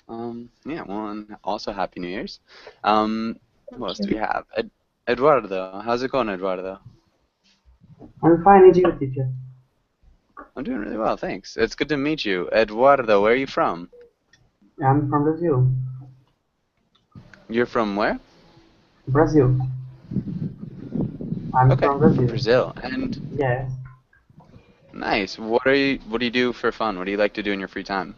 Yeah, well, and also Happy New Year's. Um, what Thank else do we you. have? Eduardo, how's it going, Eduardo? I'm fine with you, teacher. I'm doing really well, thanks. It's good to meet you. Eduardo, where are you from? I'm from Brazil. You're from where? Brazil. I'm Okay, from from Brazil. Brazil. And Yes. nice. What do you do for fun? What do you like to do in your free time?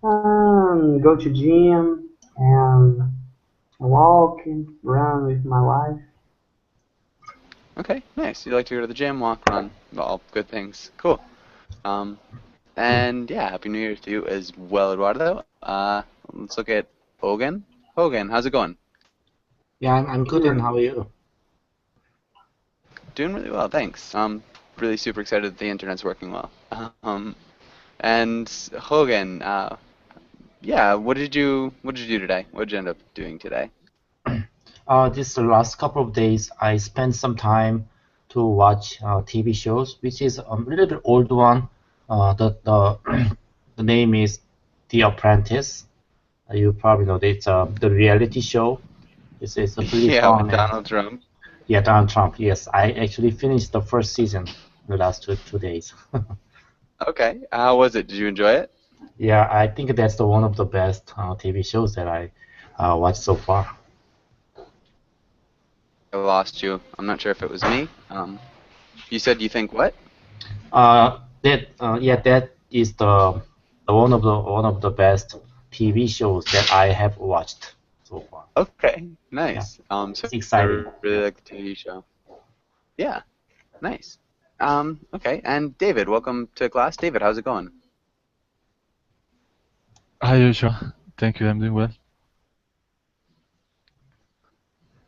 Go to gym and walk, run with my wife. Okay, nice. You like to go to the gym, walk, run. All good things. Cool. Um, and yeah, Happy New Year to you as well, Eduardo. Let's look at Hogan. Hogan, how's it going? Yeah, I'm good, and Here. how are you? Doing really well, thanks. I'm really super excited that the internet's working well. And Hogan, yeah, what did you do today? What did you end up doing today? This last couple of days, I spent some time to watch TV shows, which is a little bit old one. The the name is The Apprentice. You probably know that it's the reality show. It's a pretty Yeah, with fun and Donald Trump. yeah, Donald Trump. Yes, I actually finished the first season in the last two days. Okay, how was it? Did you enjoy it? Yeah, I think that's the one of the best TV shows that I watched so far. I lost you. I'm not sure if it was me. You said you think what? That is the one of the best TV shows that I have watched so far. Okay, Yeah, nice. So it's I exciting. really Yeah. like the TV show. Yeah, nice. Okay, and David, welcome to class. David, how's it going? Hi, Joshua. Thank you. I'm doing well.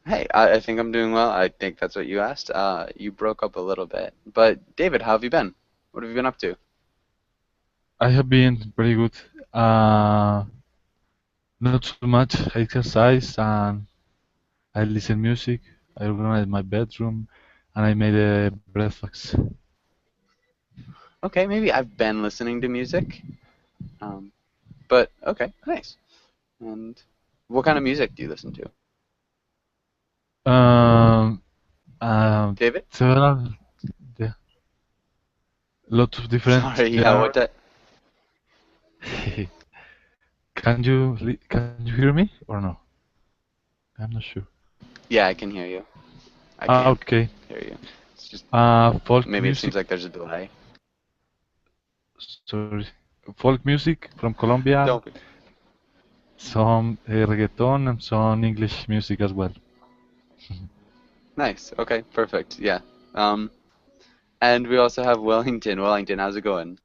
Hey, I think I'm doing well. I think that's what you asked. You broke up a little bit. But David, how have you been? What have you been up to? I have been very good. Uh, Not so much. I exercise and I listen music. I organize my bedroom and I made a breakfast. Okay, maybe I've been listening to music. Um, but okay, nice. And what kind of music do you listen to? Um, um, David? Several, yeah, lots of different Sorry, yeah, what genres. the Can you hear me or no? I'm not sure. Yeah, I can hear you. I Ah, can okay. hear you. It's just Folk maybe it music. seems like there's a delay. Sorry, folk music from Colombia. Don't be. Some reggaeton and some English music as well. Nice. Okay, perfect. Yeah. Um, and we also have Wellington. Wellington, how's it going?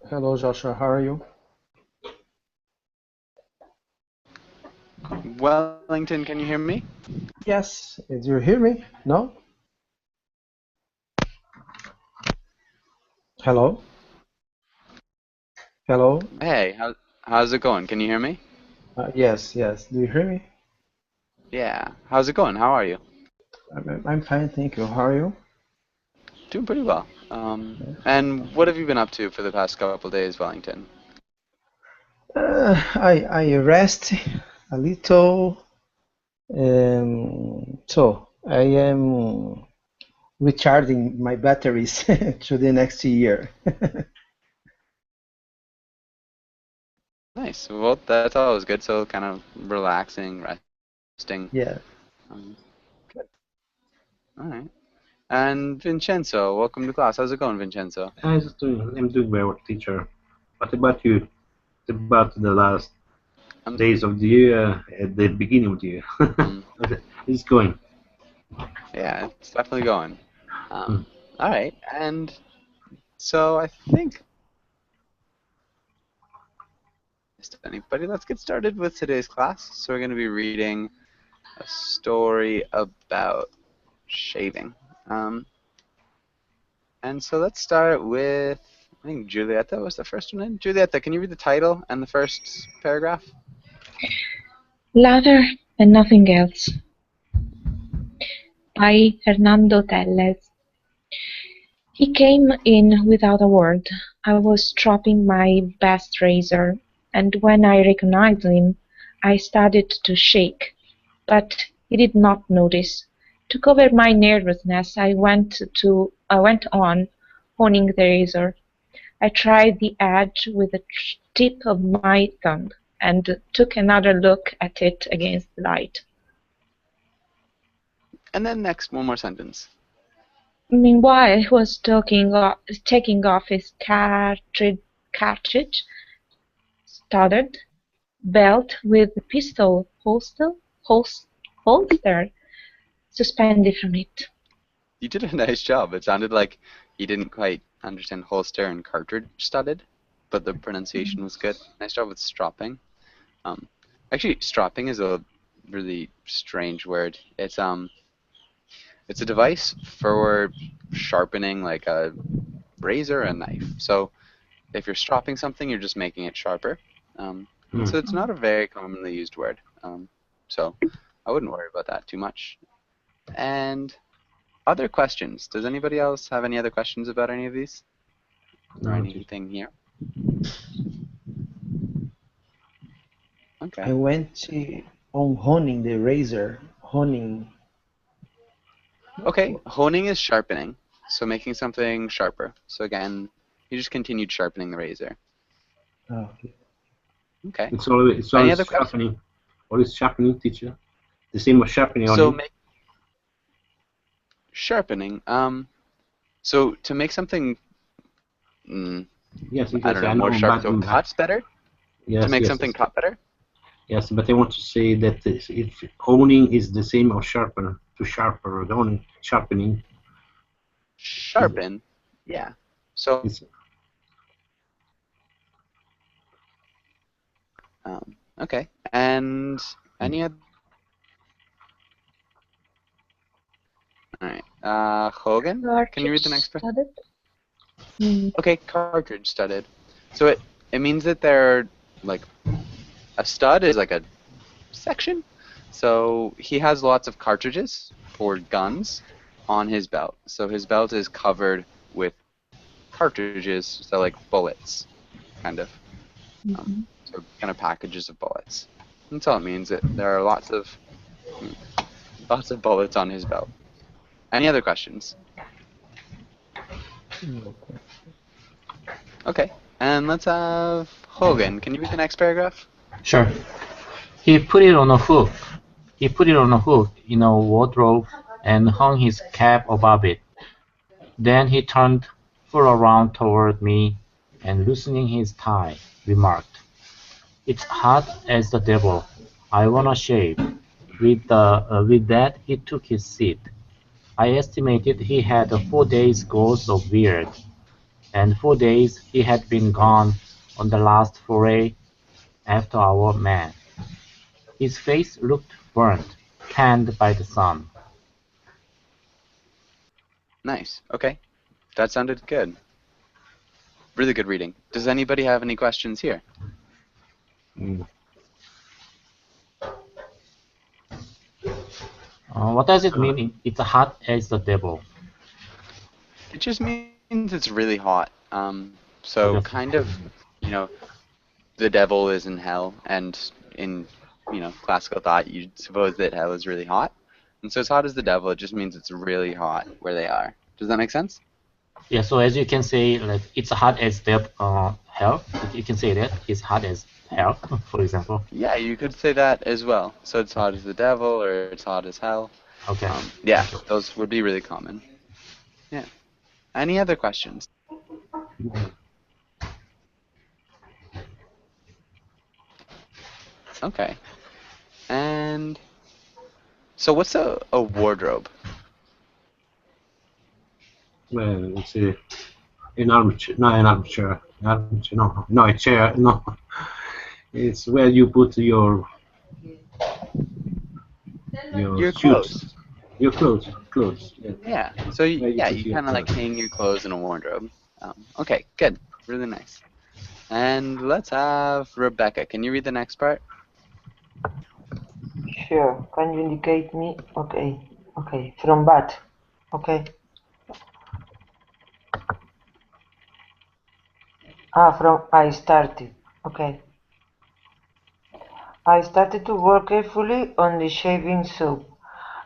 Hello, Joshua. How are you? Wellington, can you hear me? Yes. Do you hear me? No? Hello? Hello? Hey, how's it going? Can you hear me? Yes, yes. Do you hear me? Yeah. How's it going? How are you? I'm fine, thank you. How are you? Doing pretty well. And what have you been up to for the past couple days, Wellington? I rest a little. So I am recharging my batteries to the next year. Nice. Well, that's always good. So kind of relaxing, resting. Yeah. Um, good. All right. And Vincenzo, welcome to class. How's it going, Vincenzo? I'm doing well, teacher. What about you? What about the last Um, days of the year at the beginning of the year? mm, It's going. yeah, it's definitely going. Hmm. All right. And so I think, missed anybody? Let's get started with today's class. So we're going to be reading a story about shaving. Um, and so let's start with, I think Giulietta was the first one in. Giulietta, can you read the title and the first paragraph? Lather and Nothing Else by Hernando Tellez. He came in without a word. I was stropping my best razor. and when I recognized him, I started to shake. But he did not notice. To cover my nervousness, I went on honing the razor. I tried the edge with the tip of my tongue, and took another look at it against the light. And then next, one more sentence. Meanwhile, he was taking off his cartridge studded belt with the pistol holster suspended from it. You did a nice job. It sounded like you didn't quite understand holster and cartridge studded, but the pronunciation was good. Nice job with stropping. Actually, stropping is a really strange word. It's a device for sharpening like a razor or a knife. So if you're stropping something, you're just making it sharper. So it's not a very commonly used word. So I wouldn't worry about that too much. And other questions? Does anybody else have any other questions about any of these? Or anything here? Okay. I went on honing the razor. Honing. Okay, honing is sharpening, so making something sharper. So again, you just continued sharpening the razor. Oh, okay. Okay. It's always sharpening. What is sharpening, teacher? The same as sharpening. So sharpening. So to make something, yes, I don't know, more sharp, so cuts better. Yes, to make something cut better. Yes, but I want to say that if honing is the same as sharper, to sharper, honing, sharpening. Sharpen, yeah. So okay, and any other? All right, Hogan, can you read the next one? Okay, cartridge studded. So it means that they're like a stud is like a section. So he has lots of cartridges for guns on his belt. So his belt is covered with cartridges, so like bullets, kind of. So kind of packages of bullets. That's all it means. That there are lots of bullets on his belt. Any other questions? Okay, and let's have Hogan. Can you read the next paragraph? Sure. He put it on a hook. He put it on a hook in a wardrobe and hung his cap above it. Then he turned full around toward me and, loosening his tie, remarked, "It's hot as the devil. I wanna shave." With that, he took his seat. I estimated he had 4 days' growth of beard, and 4 days he had been gone on the last foray after our man. His face looked burnt, tanned by the sun. Nice. Okay, that sounded good. Really good reading. Does anybody have any questions here? What does it mean? It's hot as the devil. It just means it's really hot. So kind of, the devil is in hell, and in, classical thought, you'd suppose that hell is really hot. And so it's hot as the devil. It just means it's really hot where they are. Does that make sense? Yeah. So as you can say, like it's hot as hell. You can say that it's hot as hell, for example. Yeah, you could say that as well. So it's hot as the devil, or it's hot as hell. Okay. Yeah, those would be really common. Yeah. Any other questions? Okay. And so what's a wardrobe? Well, it's an armchair, not an armchair. No, a chair, no. It's where you put your clothes. Your clothes. Yeah. So you kind of like hang your clothes in a wardrobe. Okay, good. Really nice. And let's have Rebecca. Can you read the next part? Sure. Can you indicate me? Okay. Okay. From bat. Okay. From I started. Okay. I started to work carefully on the shaving soap.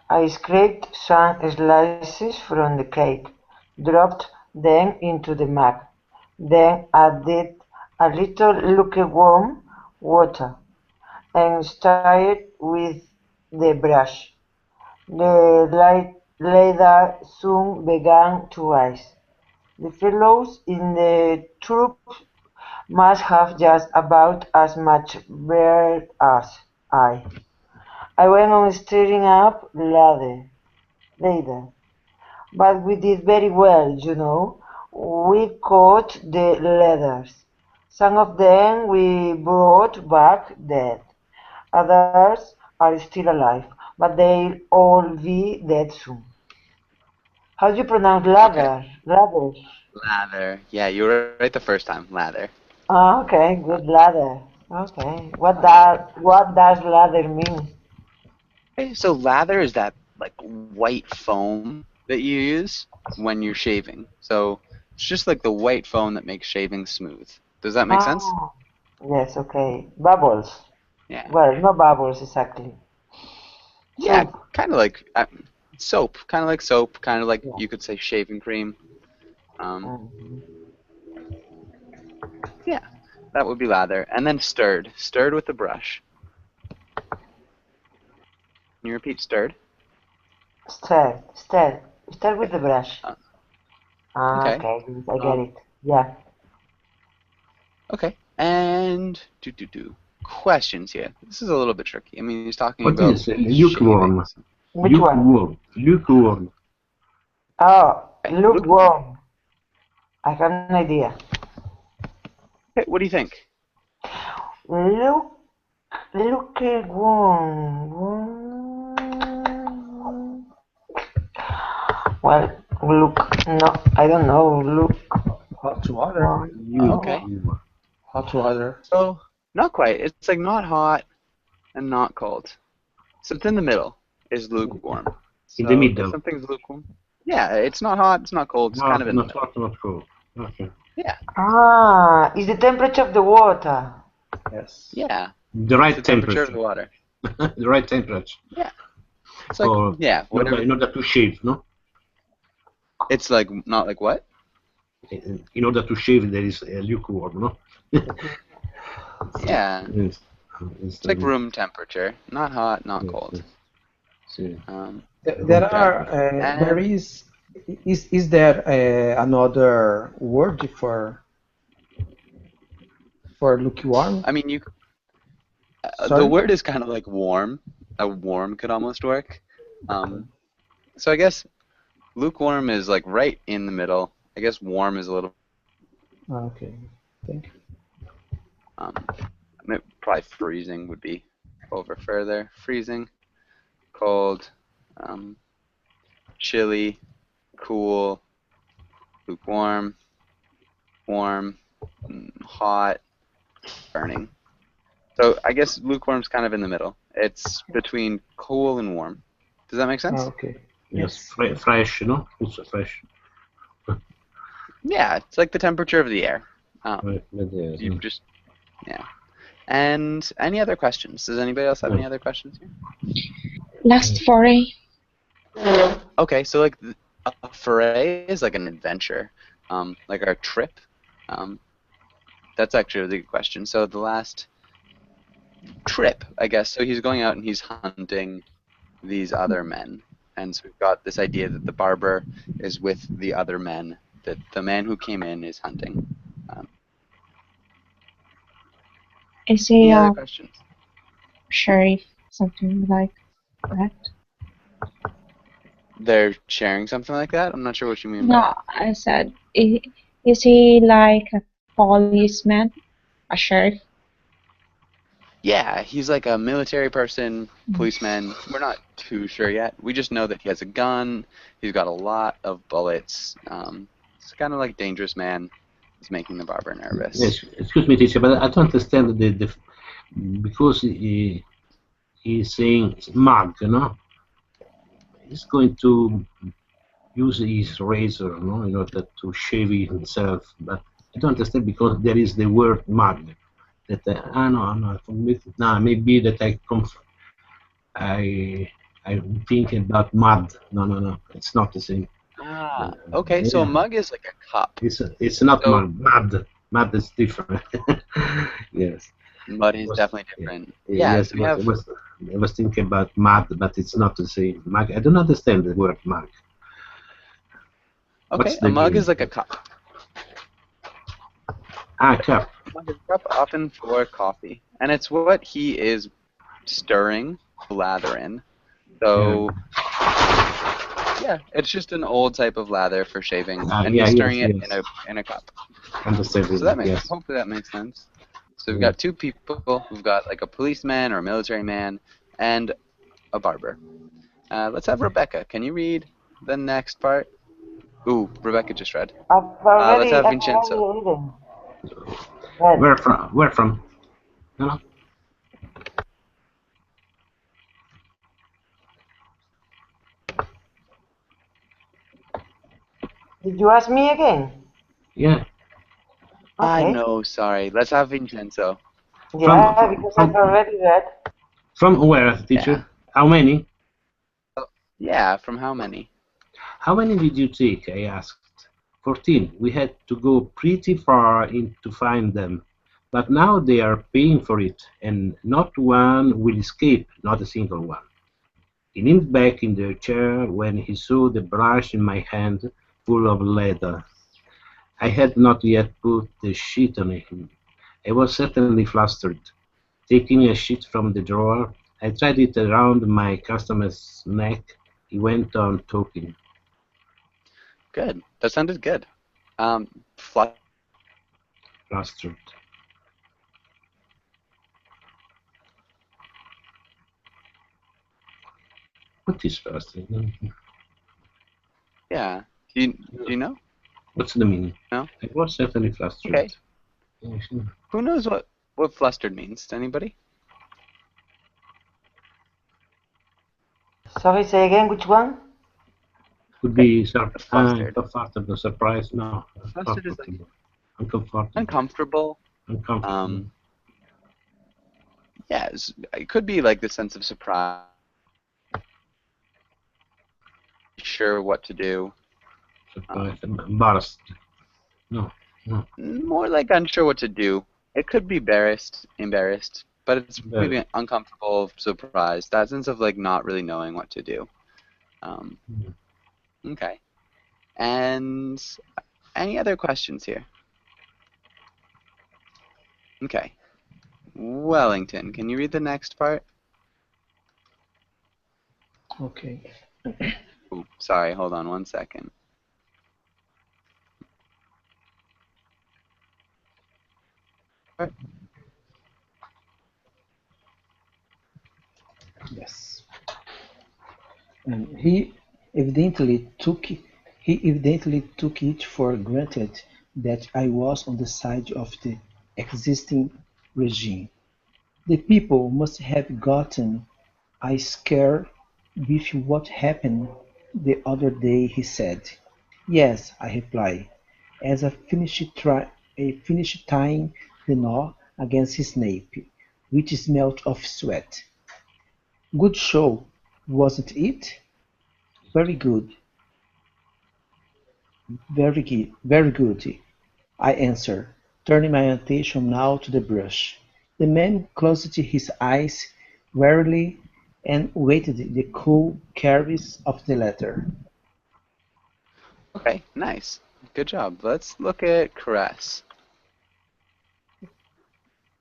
I scraped some slices from the cake, dropped them into the mug, then added a little lukewarm water, and started with the brush. The lather soon began to rise. The fellows in the troop must have just about as much beard as I. I went on stirring up later, but we did very well, you know. We caught the leathers. Some of them we brought back dead. Others are still alive, but they'll all be dead soon. How do you pronounce Okay. lather? Lather. Lather. Yeah, you were right the first time. Lather. Ah, okay, Uh, good lather. Okay, um, what does lather mean? okay, so lather is that like white foam that you use when you're shaving. So it's just like the white foam that makes shaving smooth. Does that make sense? Ah, yes, okay. Bubbles. Yeah. Well, no bubbles exactly. Yeah, Soup. kind of like soap. Kind of like soap. Kind of like Yeah. you could say shaving cream. Um, Mhm. yeah, that would be lather. And then stirred. Stirred with the brush. Can you repeat stirred? Stir with Okay. the brush. Uh, Ah, okay. okay, I get Um, it. Yeah. okay. And questions here. This is a little bit tricky. I mean, he's talking What about is shaving. lukewarm? So, Which one? Lukewarm. Oh, okay. lukewarm. I have an idea. Okay, what do you think? Look, lukewarm. Well, look, no, I don't know. Hot water. Lukewarm. Okay. Lukewarm. Hot water. So not quite. It's like not hot and not cold. So it's in the middle. Is lukewarm. In the So if middle. something's lukewarm, yeah, it's not hot, it's not cold, it's No, kind of in the not middle. hot, not cold. Okay. Yeah, Ah, is the temperature of the water. Yes. yeah. The It's right the temperature of temperature. the water. The right temperature. Yeah. It's like Or yeah, whatever. in order to shave, no? It's like not like what? In order to shave, there is lukewarm, no? Yeah. Yes. It's like room temperature. Not hot, not cold. See. There are there And is there another word for lukewarm? I mean the Sorry? word is kind of like warm. A warm could almost work. So I guess lukewarm is like right in the middle. I guess warm is a little Okay. Thank you. probably freezing would be over further. Freezing, cold, chilly, cool, lukewarm, warm, hot, burning. So I guess lukewarm's kind of in the middle. It's between cool and warm. Does that make sense? Okay. Yes, fresh, no? Also fresh. Yeah, it's like the temperature of the air. You just, yeah. And any other questions? Does anybody else have any other questions here? Last foray. Okay, so like a foray is like an adventure, like our trip. That's actually a really good question. So the last trip, I guess. So he's going out and he's hunting these other men, and so we've got this idea that the barber is with the other men, that the man who came in is hunting. Is Any he other questions? sheriff? Something like that? They're sharing something like that? I'm not sure what you mean by No, that. I said, is he like a policeman? A sheriff? Yeah, he's like a military person, policeman. We're not too sure yet. We just know that he has a gun. He's got a lot of bullets. It's kind of like dangerous man. He's making the barber nervous. Yes, excuse me, teacher, but I don't understand because he's saying mug, no? He's going to use his razor, no, in order to shave himself, but I don't understand because there is the word mug. that no, maybe that I'm thinking about mud. No, it's not the same. Ah, okay. So a Yeah, mug is like a cup. it's not So mud. Mud is different. Yes. mud I is was, definitely yeah, different. Yeah. yes, So we have. I was thinking about mud, but it's not the same. Mug. I don't understand the word mug. What's Okay, the a mug meaning? is like a cup. Ah, cup. A mug is a cup, often for coffee, and it's what he is stirring the lather in. Yeah. So yeah, it's just an old type of lather for shaving, Ah, and yeah, he's yes, stirring it yes. in a cup. So Understandable. that Yes. hopefully that makes sense. So we've Yeah. got two people. We've got like a policeman or a military man, and a barber. Let's have Rebecca. Can you read the next part? Ooh, Rebecca just read. Let's have I've Vincenzo. already eaten. Well, Where from? Where from? No. did you ask me again? Yeah. I Okay. know, sorry. Let's have Vincenzo. From Yeah, because I've from already read. from where, Yeah. teacher? How many? Yeah, from how many? How many did you take? I asked. 14. We had to go pretty far in to find them. But now they are paying for it, and not one will escape, not a single one. He leaned back in the chair when he saw the brush in my hand full of leather. I had not yet put the sheet on him. I was certainly flustered. Taking a sheet from the drawer, I tied it around my customer's neck. He went on talking. Good. That sounded good. Flustered. Flustered. What is flustered? Yeah. Do you know? What's the meaning? No? I was certainly flustered. Okay. Who knows what flustered means? Anybody? Sorry, say again, which one? Could Okay. be Flustered. comfortable, surprised. No, Flustered is like uncomfortable. Uncomfortable. uncomfortable. Uncomfortable. Yeah, it could be like the sense of surprise, sure what to do. Surprised. Embarrassed. No. No. More like unsure what to do. It could be embarrassed, but it's maybe uncomfortable, surprised. That sense of like not really knowing what to do. Um, okay. And any other questions here? Okay. Wellington, can you read the next part? Okay. Ooh, sorry, hold on one second. Yes. And he evidently took it for granted that I was on the side of the existing regime. The people must have gotten a scare with what happened the other day, he said. Yes, I replied, as I finished tying the knot against his nape, which smelled of sweat. Good show, wasn't it? Very good, very good, I answered, turning my attention now to the brush. The man closed his eyes wearily and waited the cool caress of the letter. Okay, nice. Good job. Let's look at caress.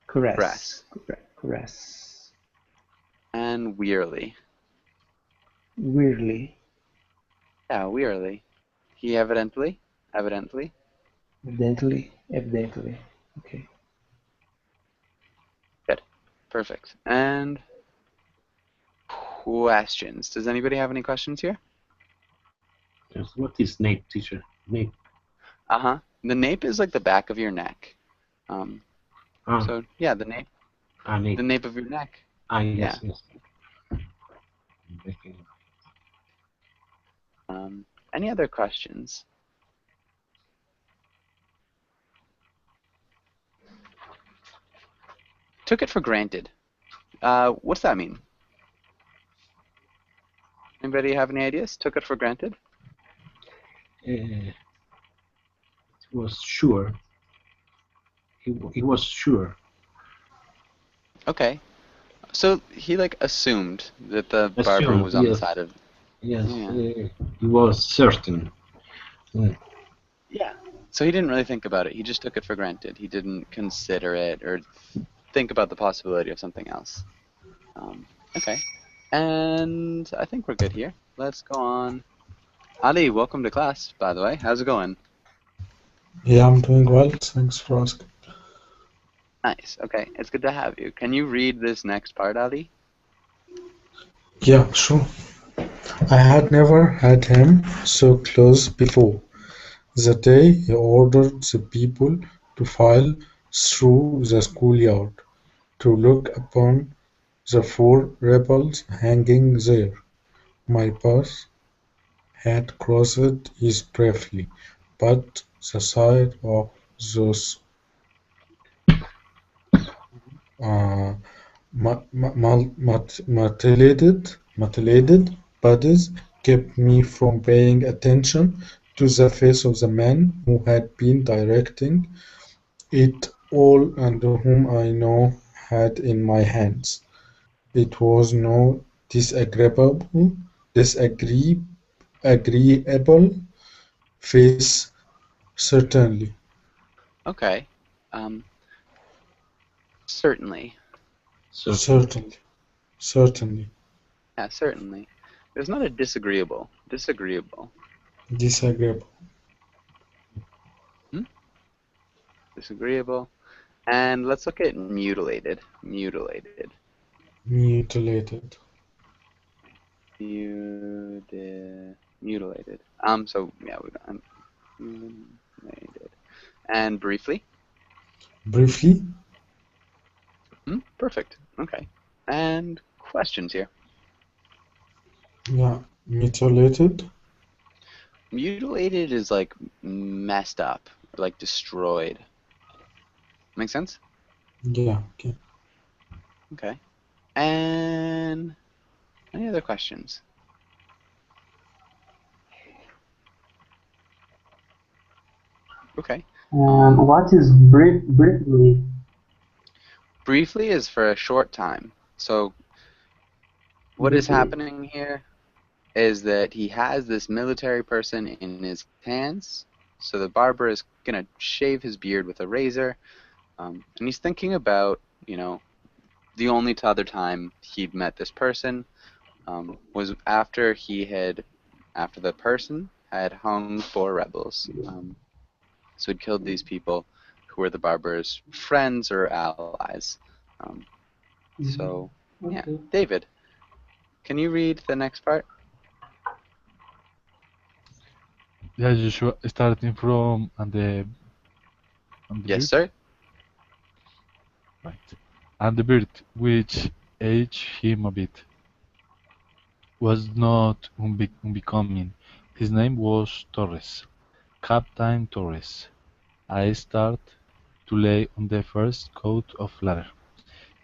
Caress, Caress. caress, And wearily. wearily, Yeah, wearily. He evidently. evidently. Okay. Good. Perfect. And questions. Does anybody have any questions here? Yes. What is nape, teacher? Nape. Uh-huh. The nape is like the back of your neck. Um, Ah, so yeah, the nape. nape. The nape of your neck. Yes, Yeah. yes. Any other questions? took it for granted. What's that mean? Anybody have any ideas? Took it for granted? It was sure. He was sure. Okay. So he like assumed that the barber Assumed, was on the yes. side of. Yes, Yeah. he was certain. Yeah. So he didn't really think about it. He just took it for granted. He didn't consider it or think about the possibility of something else. Okay. And I think we're good here. Let's go on. Ali, welcome to class, by the way. How's it going? Yeah, I'm doing well. Thanks for asking. Nice. Okay. It's good to have you. Can you read this next part, Ali? Yeah, sure. I had never had him so close before. The day he ordered the people to file through the schoolyard to look upon the four rebels hanging there. My path had crossed his briefly, but the sight of those uh, mutilated bodies kept me from paying attention to the face of the man who had been directing it all and whom I now had in my hands. It was no agreeable face, certainly. Okay. Um, certainly. Certainly. Certainly. Yeah, certainly. There's not a disagreeable. Disagreeable. Disagreeable. Disagreeable. And let's look at mutilated. Mutilated. Mutilated. Mutilated. So yeah, we got mutilated. And briefly. Briefly. Perfect. Okay. And questions here. Yeah. Mutilated. Mutilated is like messed up, like destroyed. Make sense? Yeah. Okay. Okay. And any other questions? Okay. What is briefly? Briefly is for a short time. So what is happening here is that he has this military person in his hands. So the barber is going to shave his beard with a razor. And he's thinking about, the only other time he'd met this person was after the person had hung 4 rebels. So he'd killed these people who were the barber's friends or allies. So, yeah. Okay. David, can you read the next part? Yeah, Joshua, starting from the Yes, bird. sir. Right. And the bird, which aged him a bit, was not unbecoming. His name was Torres, Captain Torres. I started to lay on the first coat of ladder.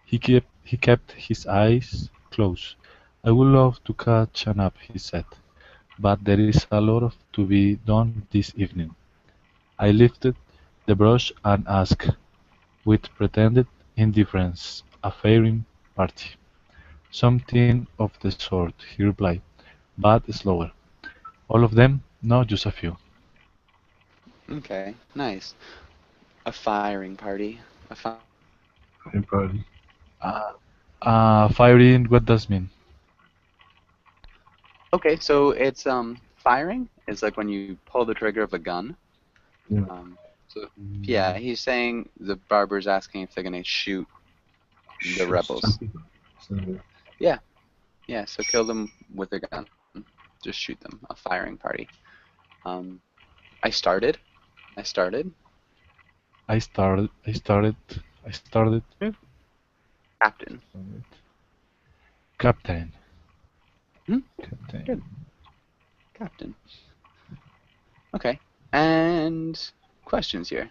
He kept his eyes closed. I would love to catch a nap, he said, but there is a lot to be done this evening. I lifted the brush and asked, with pretended indifference, a faring party. Something of the sort, he replied, but slower. All of them? No, just a few. Okay, nice. A firing party. Everybody. Firing, what does mean? Okay, so it's firing is like when you pull the trigger of a gun. Yeah. So yeah, he's saying the barber's asking if they're gonna shoot the rebels. Some people. So, Yeah, so kill them with a gun. Just shoot them. A firing party. I started. Captain. Captain. Captain. Good. Captain. Okay. And questions here.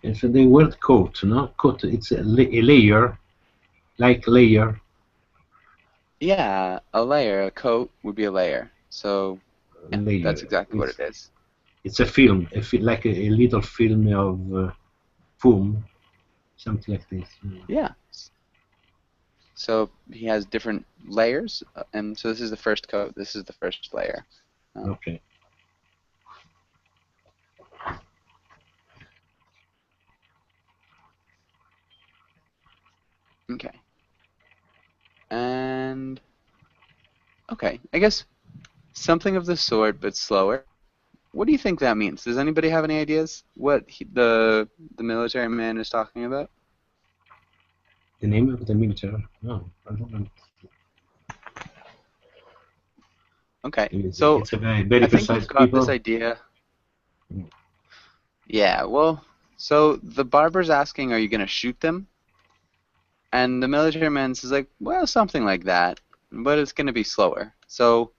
And so the word coat, no? Coat, it's a layer, like layer. Yeah, a layer, a coat would be a layer. So, yeah, Layer. that's exactly what it is. It's a film, like a little film of foam, something like this. Yeah. So he has different layers, and so this is the first coat. This is the first layer. Okay. Okay. And okay, I guess something of the sort, but slower. What do you think that means? Does anybody have any ideas what the military man is talking about? The name of the military? No, I don't know. Okay, so it's a very I think precise we've got this people. idea. Yeah, well, so the barber's asking, are you going to shoot them? And the military man says, like, well, something like that, but it's going to be slower. So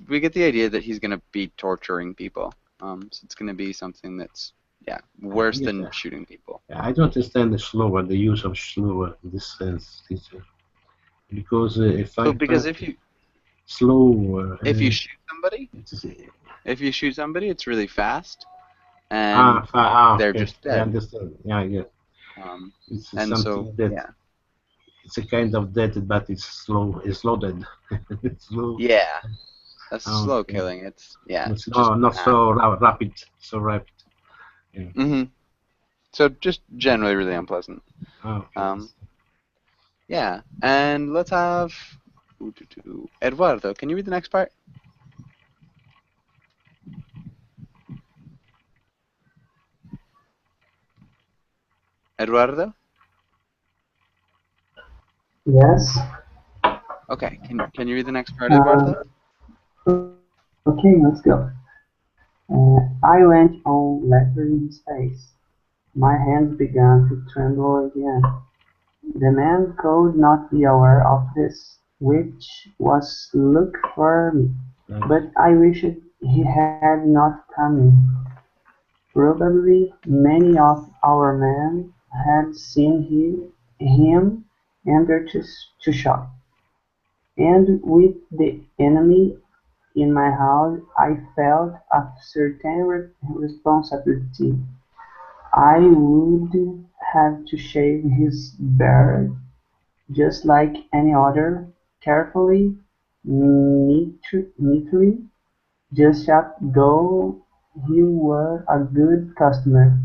we get the idea that he's going to be torturing people. So it's going to be something that's, yeah, worse than shooting people. I don't understand the use of slower in this sense, teacher. Because if if you slow, if you shoot somebody, it's really fast, and they're okay. just dead. I understand. Yeah, yeah. It's and something so, that yeah. It's a kind of death, but it's slow. It's slow dead. It's slow. Yeah, that's slow killing. It's It's just not so rapid. So rapid. Yeah. So just generally really unpleasant. Okay. Yeah, and let's have Eduardo. Can you read the next part? Eduardo? Yes. Okay, can you read the next part, Eduardo? Okay, let's go. I went on lettering his face. My hands began to tremble again. The man could not be aware of this, which was luck for me, but I wished he had not come in. Probably many of our men had seen him enter to shop, and with the enemy in my house I felt a certain responsibility. I would have to shave his beard just like any other, carefully, neatly, just though he were a good customer.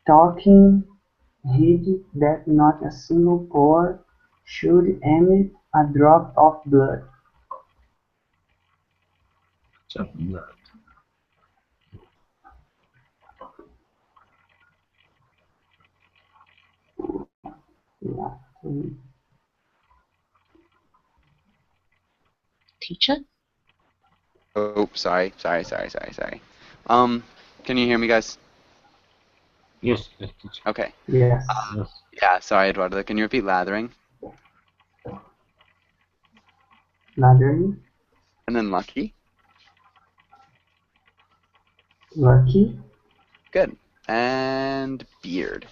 Talking heed that not a single pore should emit a drop of blood. Yeah. Teacher? Oh, sorry. Can you hear me, guys? Yes. Okay. Yes. Yeah, sorry, Eduardo. Can you repeat lathering? Lathering. And then lucky. Lucky. Good. And beard.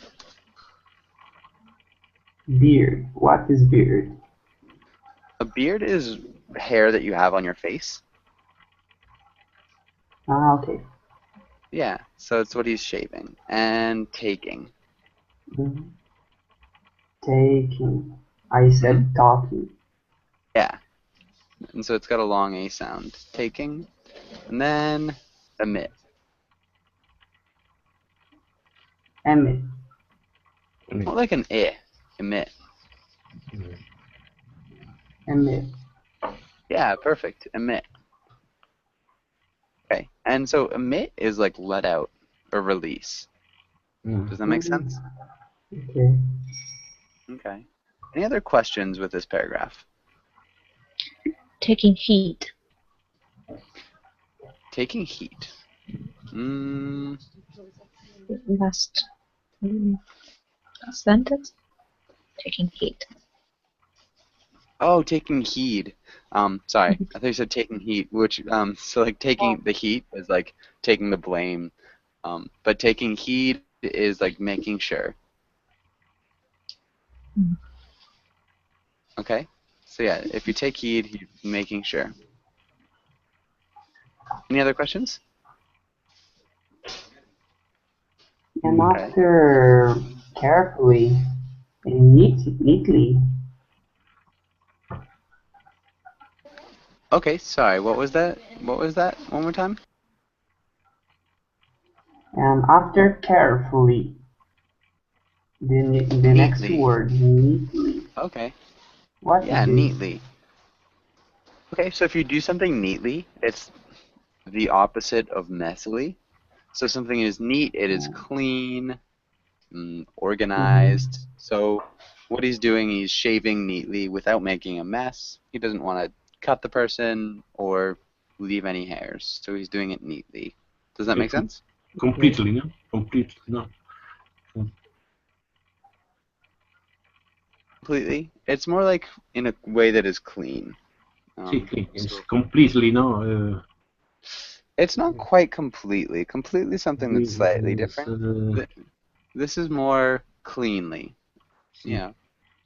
Beard. What is beard? A beard is hair that you have on your face. Ah, okay. Yeah, so it's what he's shaving. And taking. Mm-hmm. Taking. I said talking. Yeah. And so it's got a long A sound. Taking. And then emit. Emit. More like an I. Emit. Emit. Yeah, perfect. Emit. Okay. And so emit is like let out or release. Does that make sense? Okay. Okay. Any other questions with this paragraph? Taking heat. Taking heat. Last sentence. Taking heat. Oh, taking heed. Sorry, I thought you said taking heat, which so like taking the heat is like taking the blame, but taking heed is like making sure. Mm. Okay? So yeah, if you take heed, he's making sure. Any other questions? And Okay. after carefully and neatly, Okay, sorry, what was that? What was that? One more time? and after carefully, the next Neatly. word, neatly. Okay. What Yeah, is this? neatly. Okay, so if you do something neatly, it's the opposite of messily. So something is neat, it is clean, organized. Mhm. So what he's doing, he's shaving neatly without making a mess. He doesn't want to cut the person or leave any hairs. So he's doing it neatly. Does that make sense? Completely, no? Completely, no? Completely. It's more like in a way that is clean. Sì, clean. It's So completely, no? it's not quite completely. Completely something that's slightly It's, different. This is more cleanly. sì, Yeah.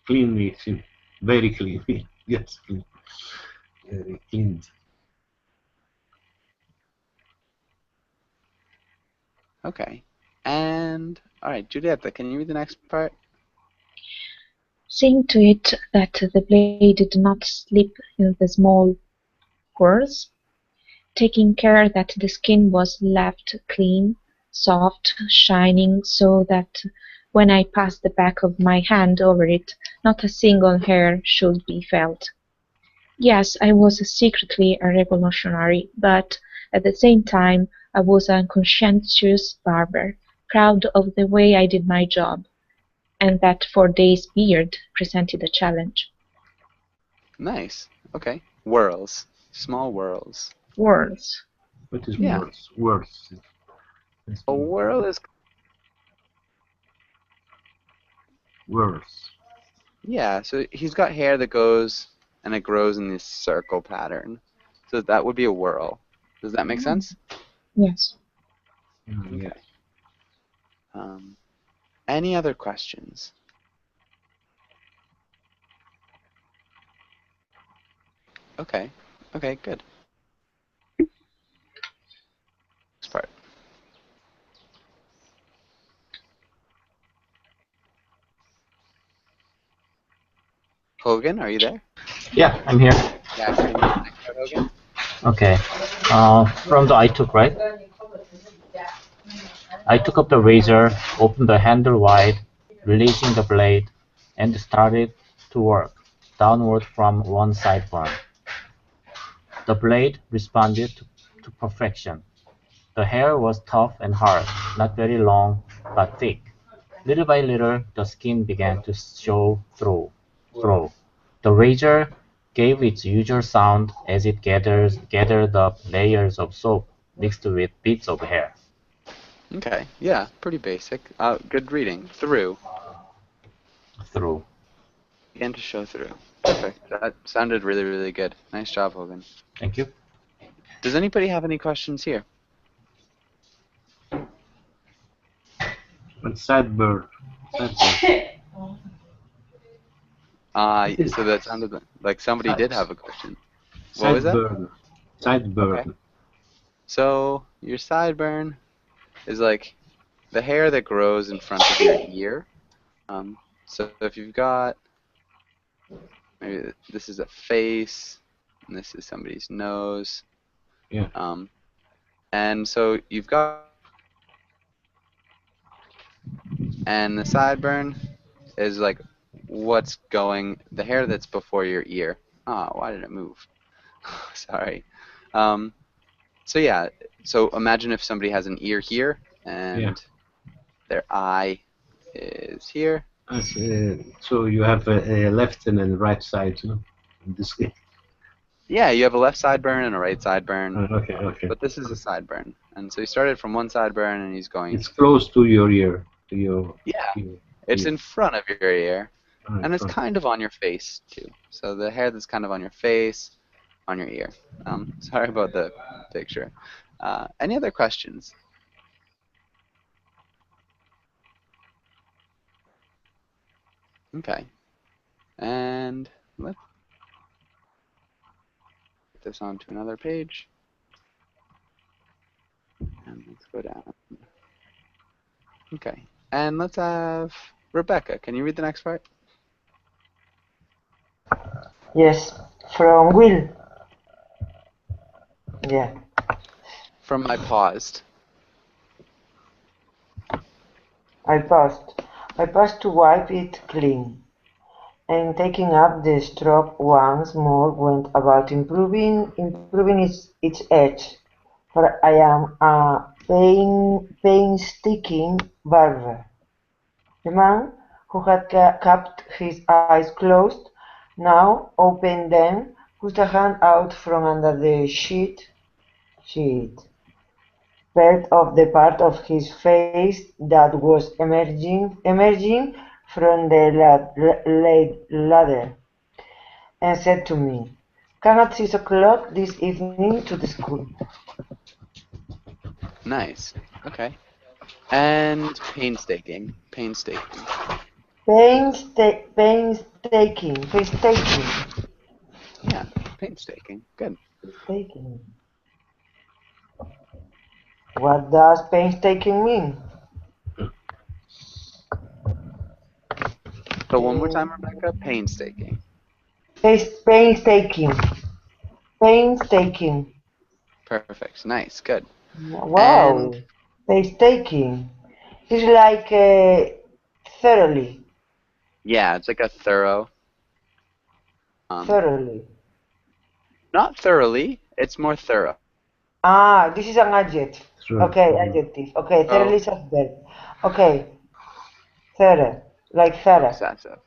cleanly, sì. Very clean. Yes, clean. Very clean. Okay. And all right, Giulietta, can you read the next part? Seeing to it that the blade did not slip in the small pores, taking care that the skin was left clean, soft, shining, so that when I passed the back of my hand over it, not a single hair should be felt. Yes, I was secretly a revolutionary, but at the same time I was a conscientious barber, proud of the way I did my job, and that 4 days' beard presented a challenge. Nice. Okay. Whirls. Small whirls. Words. What is Yeah. words? Words. A whirl is Words. yeah, so he's got hair that goes and it grows in this circle pattern. So that would be a whirl. Does that make sense? Yes. Yeah. Okay. Any other questions? Okay. Okay, good. Next part. Hogan, are you there? Yeah, I'm here. Yeah, can you read the next part, Hogan? Okay. From the I took, right? I took up the razor, opened the handle wide, releasing the blade, and started to work downward from one sideburn. The blade responded to perfection. The hair was tough and hard, not very long, but thick. Little by little, the skin began to show through. The razor gave its usual sound as it gathered up layers of soap mixed with bits of hair. Okay, yeah, pretty basic. Good reading. Through. Through. Began to show through. Perfect. That sounded really, really good. Nice job, Hogan. Thank you. Does anybody have any questions here? And sideburn. So that sounded like somebody did have a question. What was that? Sideburn. Sideburn. Okay. So your sideburn is like the hair that grows in front of your ear. So if you've got, maybe this is a face, and this is somebody's nose. Yeah. And so you've got, and the sideburn is like what's going, the hair that's before your ear. Why did it move? Sorry. So yeah, so imagine if somebody has an ear here, and their eye is here. So you have a left and a right side, no? In this case. Yeah, you have a left sideburn and a right sideburn. Okay. But this is a sideburn. And so he started from one sideburn and he's going. It's close to your ear. To your. Yeah, ear. it's in front of your ear. Oh, And it's kind of on your face, too. So the hair that's kind of on your face, on your ear. Sorry about the picture. Any other questions? Okay. And let's put this onto another page. And let's go down. Okay. And let's have Rebecca. Can you read the next part? Yes, from Will. Yeah. From my paused. I paused to wipe it clean, and taking up the strop once more went about improving its edge, for I am a painstaking barber. The man, who had kept his eyes closed, now opened them, put a hand out from under the sheet, the part of his face that was emerging from the ladder, and said to me, "Come at 6 o'clock this evening to the school." Nice. Okay. And painstaking. Painstaking. Painstaking. Yeah, painstaking. Good. Painstaking. What does painstaking mean? So one more time, Rebecca. Painstaking. Painstaking. Painstaking. Perfect. Nice. Good. And Wow. Painstaking. It's like thoroughly. yeah, it's like a thorough. Thoroughly. Not thoroughly. It's more thorough. Ah, this is an adjective. Sure. Okay, adjective. Okay, Oh. thoroughly is a verb. Okay. Thorough. Like thorough. Excessive.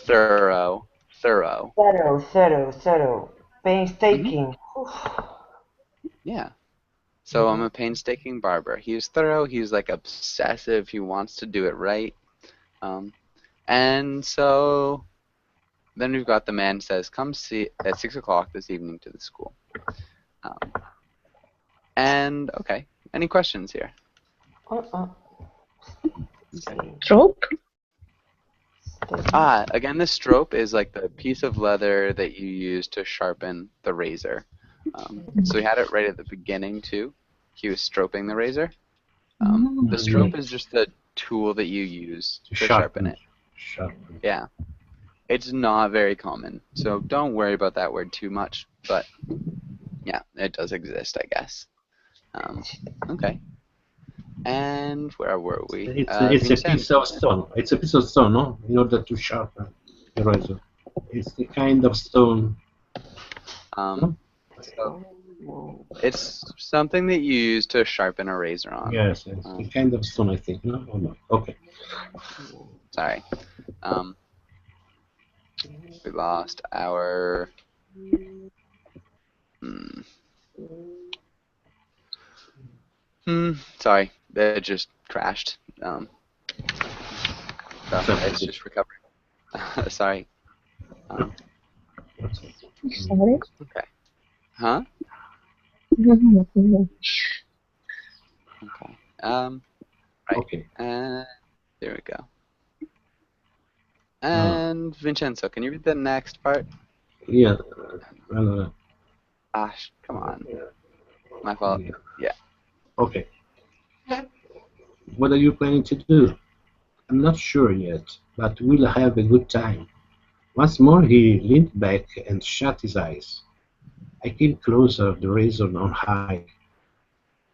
Thorough. Thorough. Thorough. Painstaking. Yeah. So I'm a painstaking barber. He's thorough. He's like obsessive. He wants to do it right. And so then we've got the man says, "Come see at 6 o'clock this evening to the school." And okay, any questions here? Stroke? Again, the strope is like the piece of leather that you use to sharpen the razor. So we had it right at the beginning too. He was stroping the razor. The strope is just the tool that you use to sharpen it. Yeah. It's not very common, so don't worry about that word too much, but yeah, it does exist, I guess. Okay. And where were we? It's a piece of stone. It's a piece of stone, no? In order to sharpen the razor. It's the kind of stone. So it's something that you use to sharpen a razor on. Yes, it's the kind of stone, I think. No? Or not? Okay. Sorry. We lost our... Sorry, it just crashed. So it's just recovering. Sorry. Sorry? Okay. Huh? Okay. Right. Okay. And there we go. And Vincenzo, can you read the next part? Yeah. Gosh, come on. My fault. Yeah. Okay. What are you planning to do? I'm not sure yet, but we'll have a good time. Once more he leaned back and shut his eyes. I came closer, the razor on high.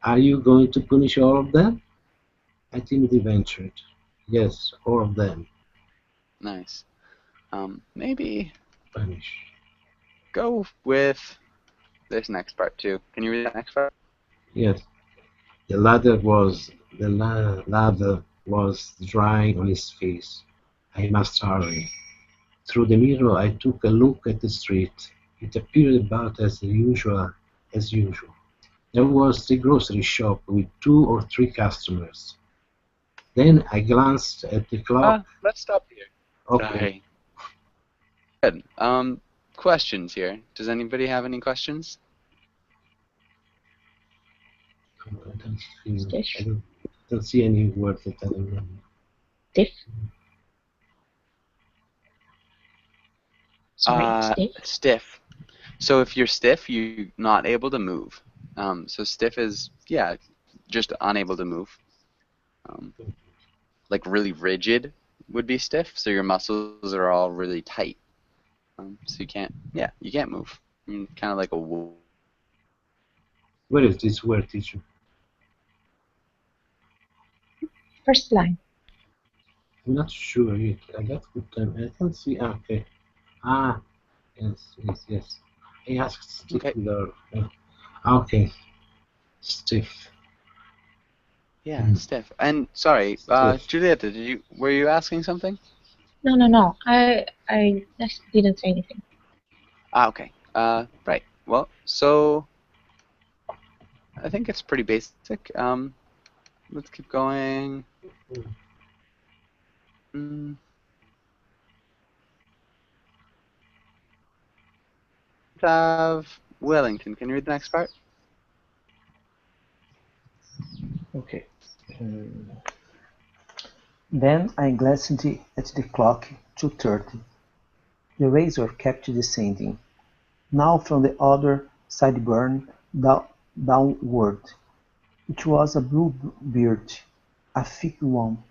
Are you going to punish all of them? I timidly ventured. Yes, all of them. Nice. Maybe Punish. go with this next part too. Can you read that next part? Yes. The lather was drying on his face. I must hurry. Through the mirror I took a look at the street. It appeared about as usual. There was the grocery shop with 2 or 3 customers. Then I glanced at the clock. Let's stop here. Okay. Sorry. Good. Questions here. Does anybody have any questions? I don't see any words that I don't know. Diff. Sorry, stiff. Stiff. So if you're stiff, you're not able to move. So stiff is, yeah, just unable to move. Like really rigid would be stiff, so your muscles are all really tight. So you can't, yeah, you can't move. Kind of like a wool. Where is this word, teacher? First line. I'm not sure yet. I got good time. I can't see. Ah, okay. Ah, yes, yes, yes. I asked stiff Okay. Okay. Stiff. Yeah, stiff. And sorry, Stiff. Julieta, were you asking something? No. I just didn't say anything. Okay. Right. Well, so I think it's pretty basic. Let's keep going. Let's have Wellington. Can you read the next part? Okay. Then I glanced at the clock, 2:30. The razor kept descending, now from the other sideburn downward. It was a blue beard, a thick one.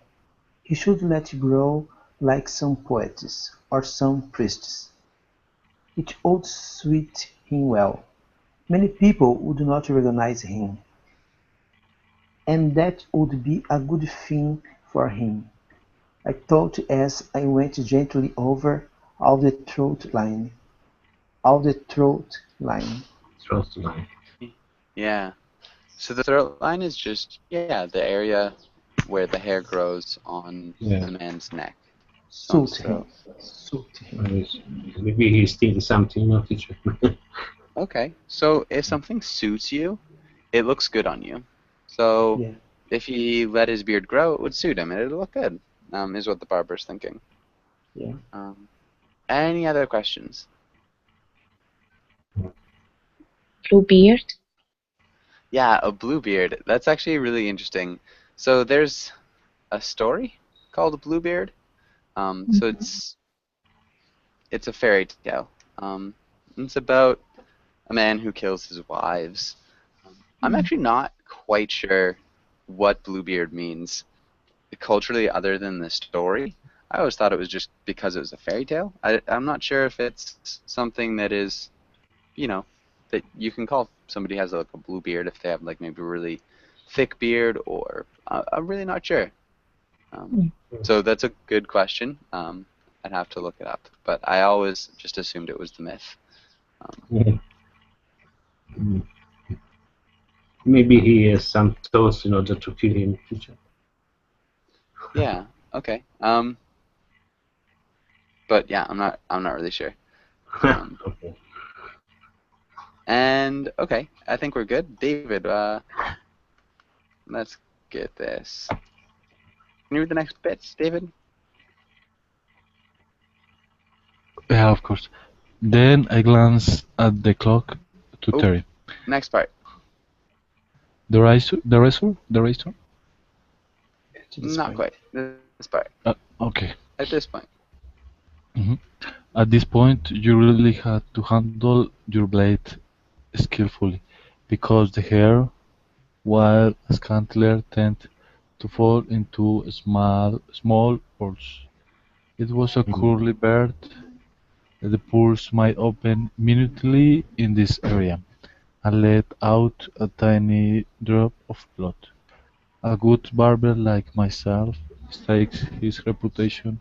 He should let it grow like some poets, or some priests. It would suit him well. Many people would not recognize him, and that would be a good thing for him, I thought as I went gently over all the throat line. Trust line. Yeah. So the throat line is just, yeah, the area where the hair grows on Yeah. the man's neck. Suit him. Maybe he's thinking something, no, teacher. Okay. So if something suits you, it looks good on you. So Yeah. if he let his beard grow, it would suit him and it'll look good, is what the barber's thinking. Yeah. Any other questions? Bluebeard. Yeah, a Bluebeard. That's actually really interesting. So there's a story called Bluebeard. So it's a fairy tale. It's about a man who kills his wives. I'm actually not quite sure what Bluebeard means culturally other than the story. I always thought it was just because it was a fairy tale. I'm not sure if it's something that is, that you can call somebody has like a blue beard if they have like maybe a really thick beard, or I'm really not sure. So that's a good question. I'd have to look it up, but I always just assumed it was the myth. Maybe he has some thoughts in order to kill him, teacher. Yeah. Okay. But yeah, I'm not really sure. Okay. And okay, I think we're good. David, let's get this. Can you read the next bits, David? Yeah, of course. Then I glanced at the clock to 30. Next part. The razor? Not quite. This part. Okay. At this point. At this point, you really had to handle your blade skillfully, because the hair, while scantler, tended to fall into small balls. It was a curly bird. The pores might open minutely in this area, and let out a tiny drop of blood. A good barber like myself stakes his reputation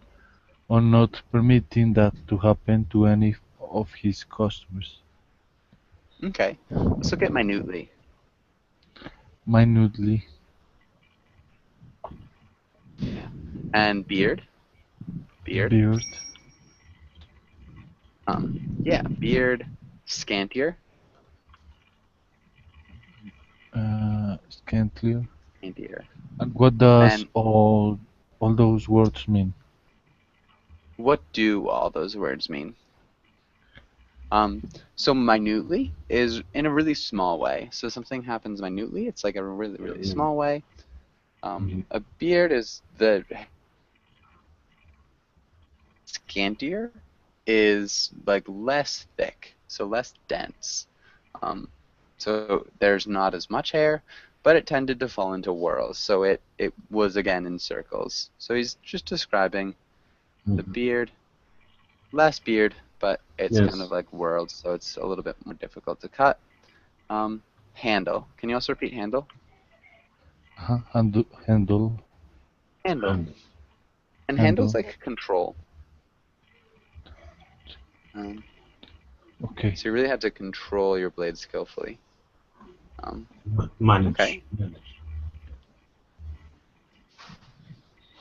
on not permitting that to happen to any of his customers. Okay. Let's look at minutely. Minutely. Yeah. And beard. Beard. Yeah, beard. Scantier. Scantier. Scantier. And what does all those words mean? What do all those words mean? So minutely is in a really small way. So something happens minutely, it's like a really, really small way. A beard is the scantier is like less thick, so less dense. So there's not as much hair, but it tended to fall into whorls, so it was again in circles. So he's just describing the beard, less beard, but it's kind of like whorled, so it's a little bit more difficult to cut. Handle. Can you also repeat handle? Handle. Handle. And handle's Handle. like control. Okay. So you really have to control your blade skillfully. Manage. Okay.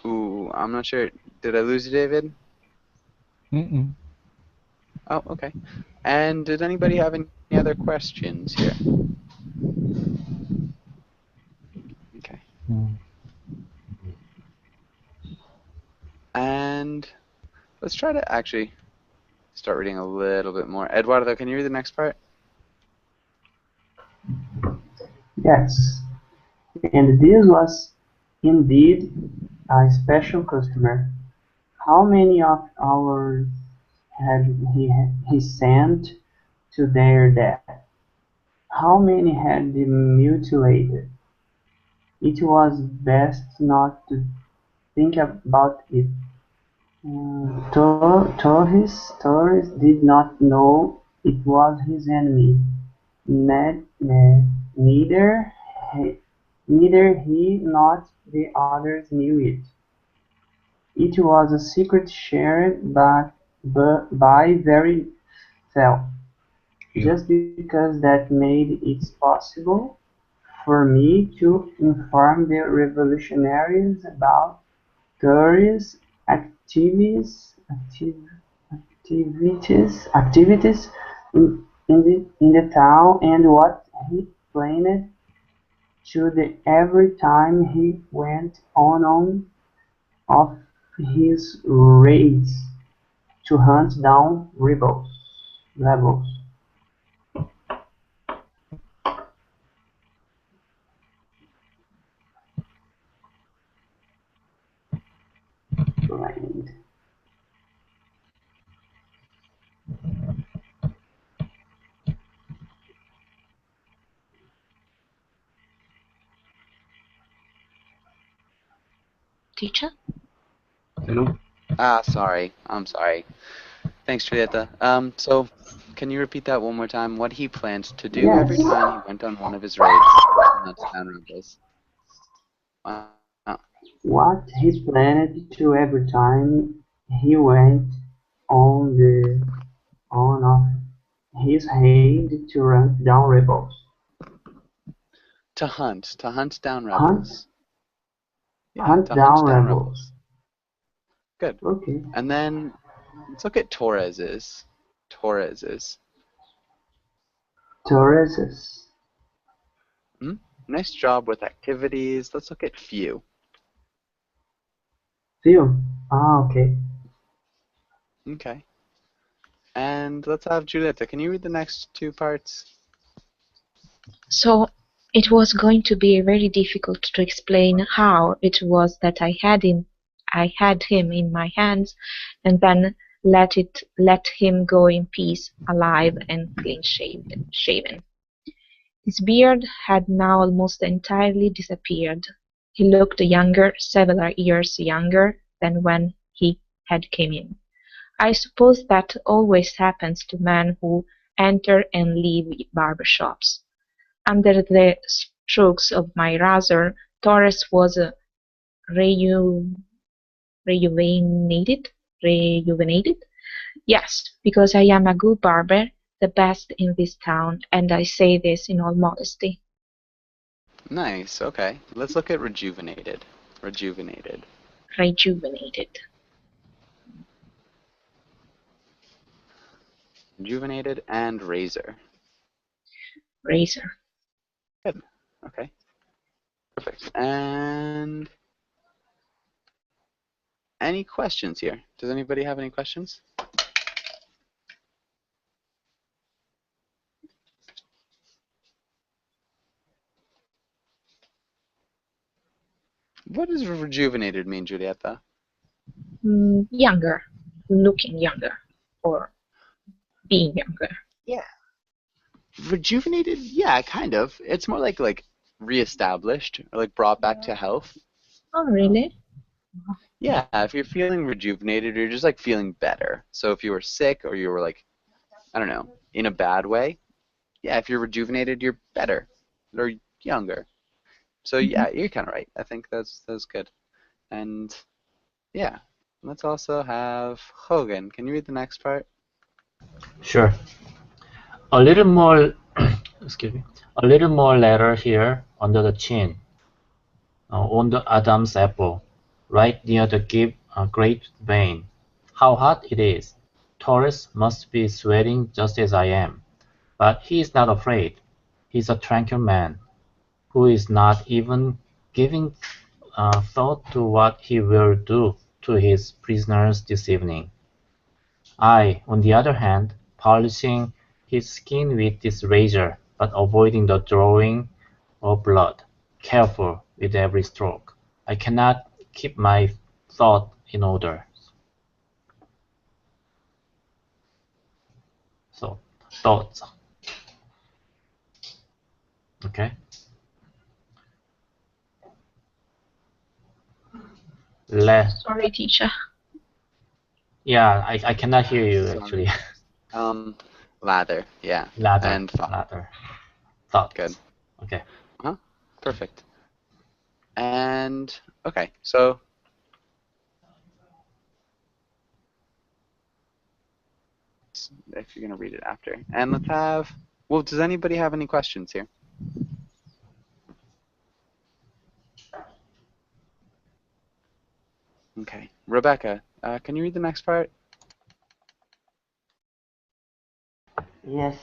Ooh, I'm not sure. Did I lose you, David? Mm-mm. Oh, okay. And did anybody have any other questions here? Okay. Mm. And let's try to actually start reading a little bit more. Eduardo, can you read the next part? Yes. And this was indeed a special customer. How many of ours had he sent to their death? How many had he mutilated? It was best not to think about it. Torres did not know it was his enemy. Neither he nor the others knew it. It was a secret shared by very few, just because that made it possible for me to inform the revolutionaries about Torres' activities in the town and what he planned to do every time he went on of his raids to hunt down rebels. Blind. Teacher? Hello? Sorry. I'm sorry. Thanks, Julieta. So, can you repeat that one more time? What he planned to do every Yes. time he went on one of his raids to hunt down rebels. What he planned to every time he went on of his raid to hunt down rebels. To hunt down Hunt rebels. Yeah, hunt to down hunt down rebels. rebels. Good. Okay. And then let's look at Torres's. Torres's. Nice job with activities. Let's look at few. Few. Okay. Okay. And let's have Julieta. Can you read the next two parts? So it was going to be very difficult to explain how it was that I had him in my hands, and then let him go in peace, alive and clean shaven. His beard had now almost entirely disappeared. He looked younger, several years younger than when he had come in. I suppose that always happens to men who enter and leave barber shops. Under the strokes of my razor, Torres was rejuvenated. Yes, because I am a good barber, the best in this town, and I say this in all modesty. Nice. Okay. Let's look at rejuvenated. Rejuvenated. Rejuvenated and razor. Good. Okay. Perfect. And any questions here? Does anybody have any questions? What does rejuvenated mean, Julieta? Younger, looking younger. or being younger? Yeah. Rejuvenated? Yeah, kind of. It's more like reestablished or like brought back to health. Oh, really? Yeah, if you're feeling rejuvenated, you're just like feeling better. So if you were sick or you were like, I don't know, in a bad way, yeah, if you're rejuvenated, you're better or younger. So Mhm. yeah, you're kind of right. I think that's good. And yeah, let's also have Hogan. Can you read the next part? Sure. A little more, excuse me, a little more letter here under the chin, on the Adam's apple, right near the great vein. How hot it is! Taurus must be sweating just as I am, but he is not afraid. He is a tranquil man, who is not even giving thought to what he will do to his prisoners this evening. I, on the other hand, polishing his skin with this razor, but avoiding the drawing of blood, careful with every stroke. I cannot keep my thought in order. So, thoughts. Okay. Le Sorry, teacher. yeah, I cannot hear you Sorry. actually. Lather, yeah, Lather, and thought. lather. Thoughts. Good. Okay. Uh-huh. Perfect. And okay, so if you're gonna read it after, and let's have. Well, does anybody have any questions here? Okay, Rebecca, can you read the next part? Yes.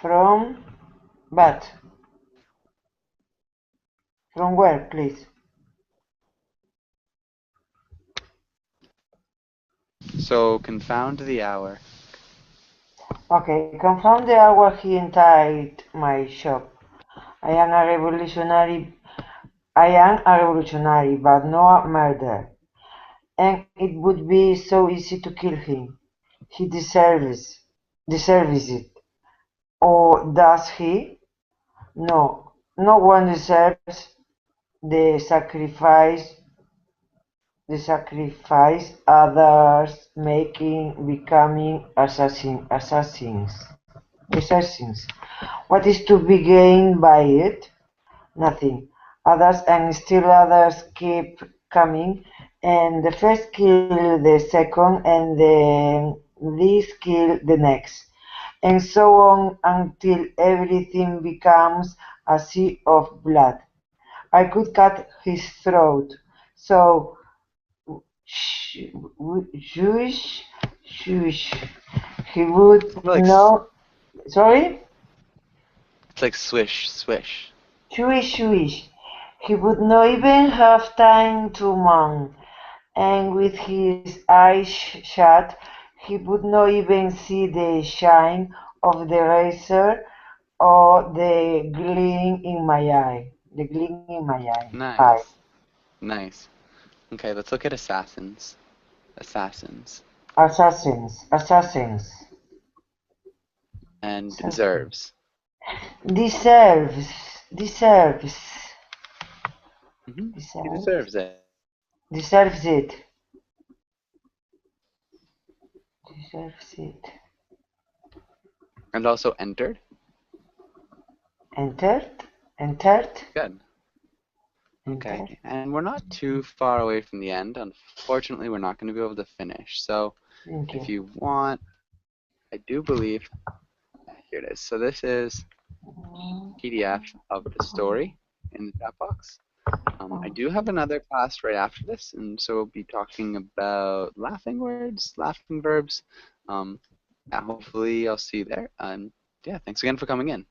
From, but, from where, please? So confound the hour. Okay, confound the hour he entered my shop. I am a revolutionary, but not a murderer. And it would be so easy to kill him. He deserves it. Or does he? No, no one deserves the sacrifice others making becoming assassins. What is to be gained by it? Nothing. Others and still others keep coming, and the first kill the second, and then this kill the next, and so on until everything becomes a sea of blood. I could cut his throat. So, Jewish, he would More like know. Sorry? it's like swish, swish. Swish. He would not even have time to moan, and with his eyes shut, he would not even see the shine of the razor or the gleam in my eye. The gleam in my eye. Nice, nice. Okay, let's look at assassins. Assassins. Assassins. And deserves. Deserves. He deserves it. Deserves it. And also entered. Entered. Good. Okay, and we're not too far away from the end. Unfortunately, we're not going to be able to finish. So Thank if you. you want, I do believe, here it is. So this is PDF of the story in the chat box. I do have another class right after this, and so we'll be talking about laughing words, laughing verbs. Yeah, hopefully I'll see you there. And yeah, thanks again for coming in.